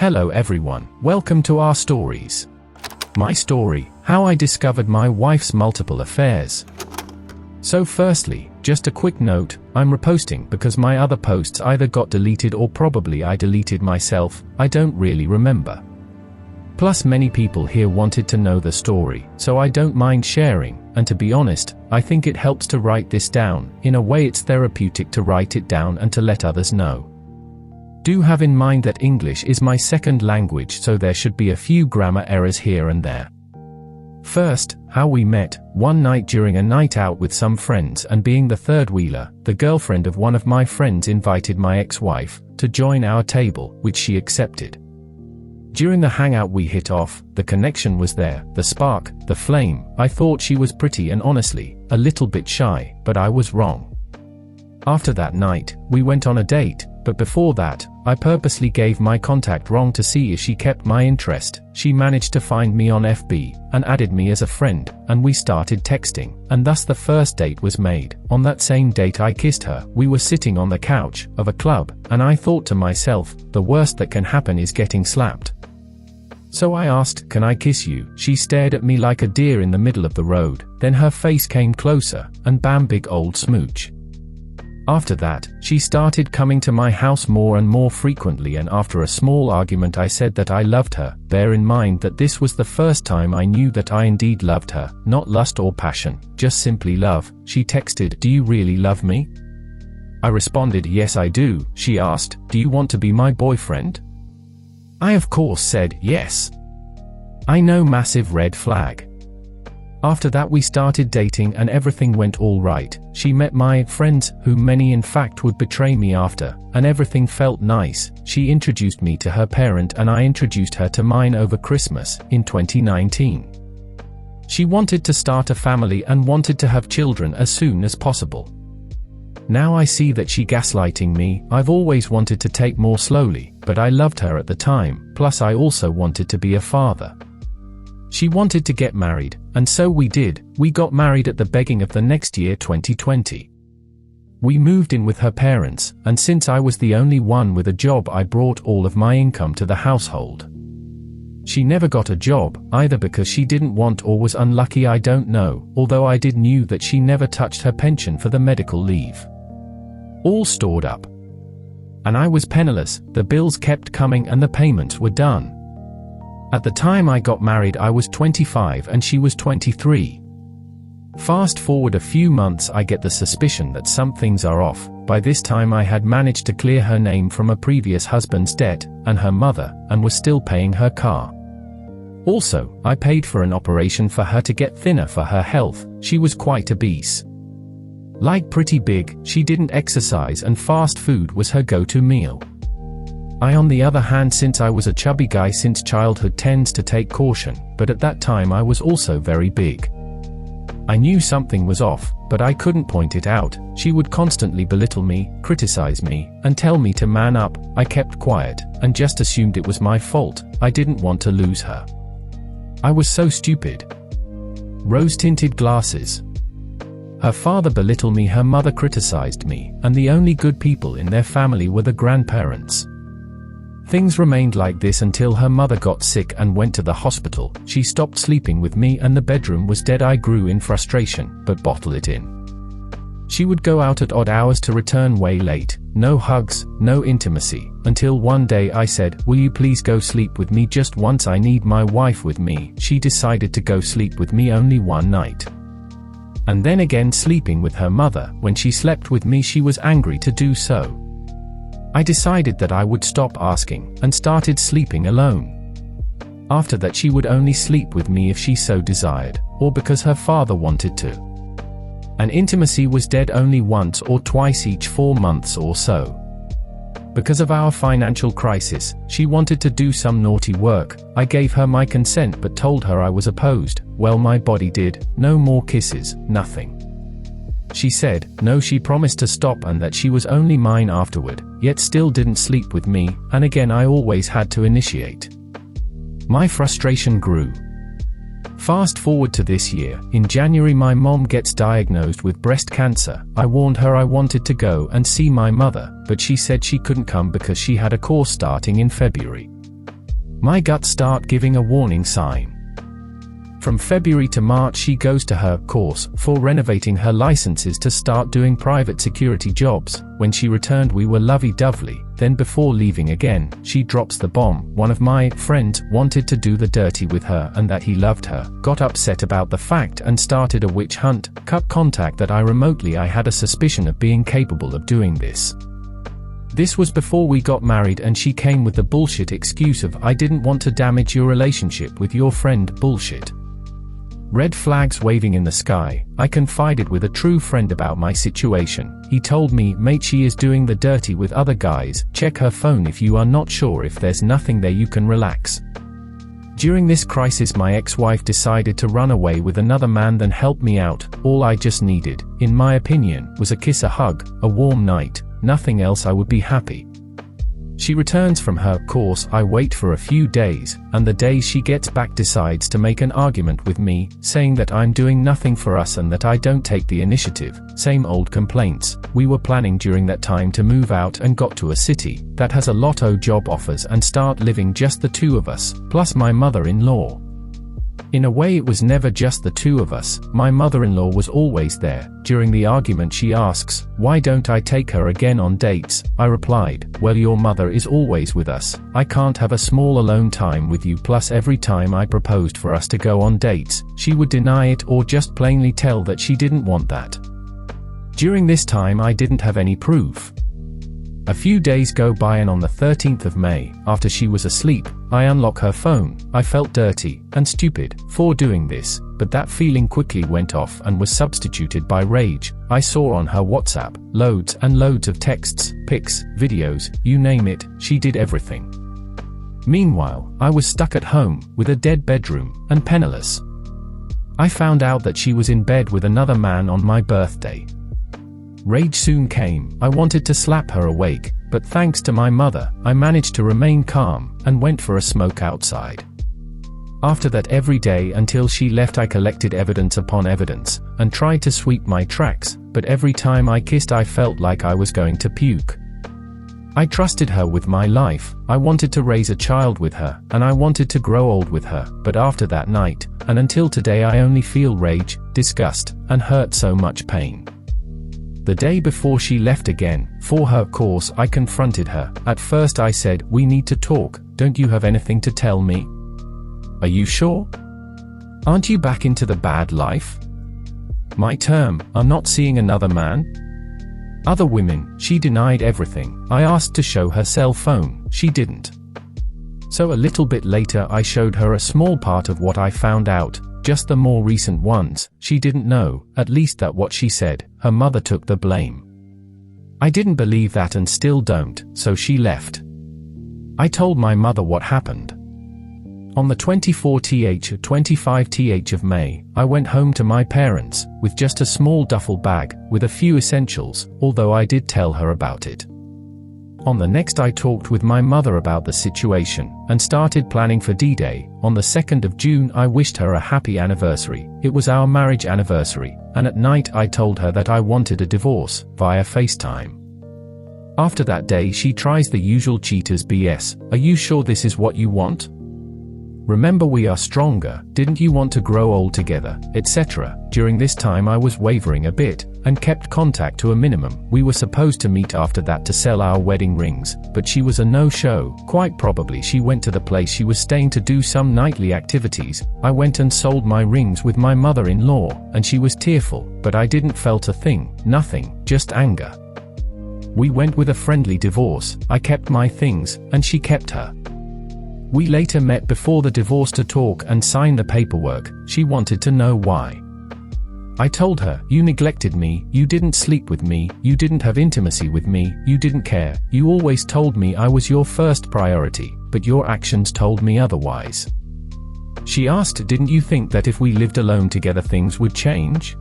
Hello everyone, welcome to our stories. My story, how I discovered my wife's multiple affairs. So firstly, just a quick note, I'm reposting because my other posts either got deleted or probably I deleted myself, I don't really remember. Plus many people here wanted to know the story, so I don't mind sharing, and to be honest, I think it helps to write this down, in a way it's therapeutic to write it down and to let others know. Do have in mind that English is my second language, so there should be a few grammar errors here and there. First, how we met. One night during a night out with some friends, and being the third wheeler, the girlfriend of one of my friends invited my ex-wife to join our table, which she accepted. During the hangout we hit off, the connection was there, the spark, the flame. I thought she was pretty and honestly, a little bit shy, but I was wrong. After that night, we went on a date, but before that, I purposely gave my contact wrong to see if she kept my interest. She managed to find me on FB, and added me as a friend, and we started texting, and thus the first date was made. On that same date I kissed her. We were sitting on the couch of a club, and I thought to myself, the worst that can happen is getting slapped. So I asked, "Can I kiss you?" She stared at me like a deer in the middle of the road, then her face came closer, and bam, big old smooch. After that, she started coming to my house more and more frequently, and after a small argument I said that I loved her. Bear in mind that this was the first time I knew that I indeed loved her, not lust or passion, just simply love. She texted, "Do you really love me?" I responded, "Yes I do." She asked, "Do you want to be my boyfriend?" I of course said, "Yes." I know, massive red flag. After that we started dating and everything went all right. She met my friends, who many in fact would betray me after, and everything felt nice. She introduced me to her parent and I introduced her to mine over Christmas, in 2019. She wanted to start a family and wanted to have children as soon as possible. Now I see that she gaslighting me. I've always wanted to take more slowly, but I loved her at the time, plus I also wanted to be a father. She wanted to get married, and so we did. We got married at the beginning of the next year, 2020. We moved in with her parents, and since I was the only one with a job I brought all of my income to the household. She never got a job, either because she didn't want or was unlucky, I don't know, although I did knew that she never touched her pension for the medical leave. All stored up. And I was penniless, the bills kept coming and the payments were done. At the time I got married I was 25 and she was 23. Fast forward a few months, I get the suspicion that some things are off. By this time I had managed to clear her name from a previous husband's debt, and her mother, and was still paying her car. Also, I paid for an operation for her to get thinner for her health. She was quite obese. Like pretty big, she didn't exercise and fast food was her go-to meal. I on the other hand, since I was a chubby guy since childhood, tends to take caution, but at that time I was also very big. I knew something was off, but I couldn't point it out. She would constantly belittle me, criticize me, and tell me to man up. I kept quiet, and just assumed it was my fault. I didn't want to lose her. I was so stupid. Rose-tinted glasses. Her father belittled me, her mother criticized me, and the only good people in their family were the grandparents. Things remained like this until her mother got sick and went to the hospital. She stopped sleeping with me and the bedroom was dead. I grew in frustration, but bottled it in. She would go out at odd hours to return way late. No hugs, no intimacy, until one day I said, "Will you please go sleep with me just once? I need my wife with me." She decided to go sleep with me only one night. And then again sleeping with her mother. When she slept with me she was angry to do so. I decided that I would stop asking, and started sleeping alone. After that she would only sleep with me if she so desired, or because her father wanted to. And intimacy was dead only once or twice each 4 months or so. Because of our financial crisis, she wanted to do some naughty work. I gave her my consent but told her I was opposed. Well, my body did. No more kisses, nothing. She said, no, she promised to stop and that she was only mine afterward, yet still didn't sleep with me, and again I always had to initiate. My frustration grew. Fast forward to this year, in January my mom gets diagnosed with breast cancer. I warned her I wanted to go and see my mother, but she said she couldn't come because she had a course starting in February. My gut start giving a warning sign. From February to March she goes to her course for renovating her licenses to start doing private security jobs. When she returned we were lovey-dovey, then before leaving again, she drops the bomb. One of my friends wanted to do the dirty with her and that he loved her, got upset about the fact and started a witch hunt, cut contact that I had a suspicion of being capable of doing this. This was before we got married and she came with the bullshit excuse of I didn't want to damage your relationship with your friend bullshit. Red flags waving in the sky. I confided with a true friend about my situation. He told me, mate, she is doing the dirty with other guys, check her phone if you are not sure if there's nothing there you can relax. During this crisis my ex-wife decided to run away with another man than help me out. All I just needed, in my opinion, was a kiss, a hug, a warm night, nothing else. I would be happy. She returns from her course, I wait for a few days, and the day she gets back decides to make an argument with me, saying that I'm doing nothing for us and that I don't take the initiative. Same old complaints. We were planning during that time to move out and got to a city that has a lot of job offers and start living just the two of us, plus my mother-in-law. In a way it was never just the two of us, my mother-in-law was always there. During the argument she asks, why don't I take her again on dates? I replied, well, your mother is always with us, I can't have a small alone time with you, plus every time I proposed for us to go on dates, she would deny it or just plainly tell that she didn't want that. During this time I didn't have any proof. A few days go by and on the 13th of May, after she was asleep, I unlock her phone. I felt dirty and stupid for doing this, but that feeling quickly went off and was substituted by rage. I saw on her WhatsApp loads and loads of texts, pics, videos, you name it, she did everything. Meanwhile, I was stuck at home, with a dead bedroom, and penniless. I found out that she was in bed with another man on my birthday. Rage soon came. I wanted to slap her awake, but thanks to my mother, I managed to remain calm, and went for a smoke outside. After that every day until she left I collected evidence upon evidence, and tried to sweep my tracks, but every time I kissed I felt like I was going to puke. I trusted her with my life, I wanted to raise a child with her, and I wanted to grow old with her, but after that night, and until today I only feel rage, disgust, and hurt, so much pain. The day before she left again, for her course, I confronted her. At first I said, we need to talk, don't you have anything to tell me? Are you sure? Aren't you back into the bad life? My term, I'm not seeing another man? Other women, she denied everything. I asked to show her cell phone, she didn't. So a little bit later I showed her a small part of what I found out. Just the more recent ones. She didn't know, at least that what she said, her mother took the blame. I didn't believe that and still don't, so she left. I told my mother what happened. On the 25th of May, I went home to my parents, with just a small duffel bag, with a few essentials, although I did tell her about it. On the next I talked with my mother about the situation, and started planning for D-Day. On the 2nd of June I wished her a happy anniversary. It was our marriage anniversary, and at night I told her that I wanted a divorce, via FaceTime. After that day she tries the usual cheaters BS, are you sure this is what you want? Remember we are stronger, didn't you want to grow old together, etc. During this time I was wavering a bit, and kept contact to a minimum. We were supposed to meet after that to sell our wedding rings, but she was a no-show. Quite probably she went to the place she was staying to do some nightly activities. I went and sold my rings with my mother-in-law, and she was tearful, but I didn't felt a thing, nothing, just anger. We went with a friendly divorce. I kept my things, and she kept her. We later met before the divorce to talk and sign the paperwork. She wanted to know why. I told her, you neglected me, you didn't sleep with me, you didn't have intimacy with me, you didn't care, you always told me I was your first priority, but your actions told me otherwise. She asked, didn't you think that if we lived alone together things would change?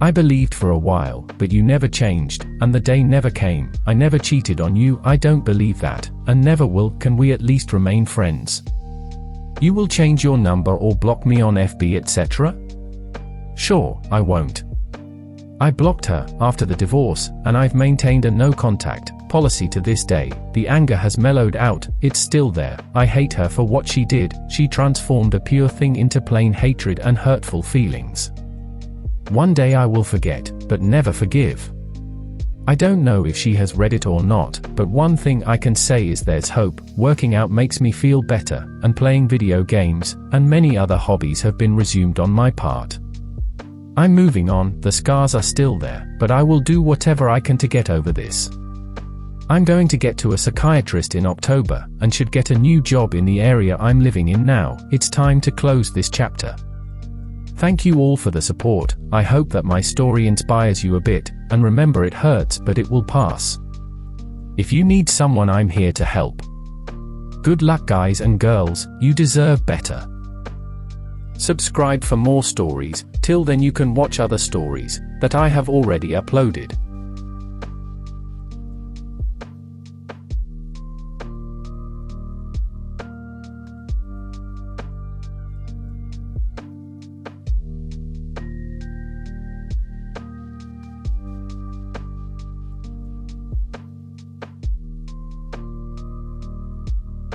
I believed for a while, but you never changed, and the day never came. I never cheated on you, I don't believe that, and never will. Can we at least remain friends? You will change your number or block me on FB, etc.? Sure, I won't. I blocked her after the divorce, and I've maintained a no contact policy to this day. The anger has mellowed out, it's still there. I hate her for what she did. She transformed a pure thing into plain hatred and hurtful feelings. One day I will forget, but never forgive. I don't know if she has read it or not, but one thing I can say is there's hope. Working out makes me feel better, and playing video games, and many other hobbies have been resumed on my part. I'm moving on, the scars are still there, but I will do whatever I can to get over this. I'm going to get to a psychiatrist in October, and should get a new job in the area I'm living in now. It's time to close this chapter. Thank you all for the support. I hope that my story inspires you a bit, and remember, it hurts, but it will pass. If you need someone, I'm here to help. Good luck, guys and girls, you deserve better. Subscribe for more stories. Till then, you can watch other stories that I have already uploaded.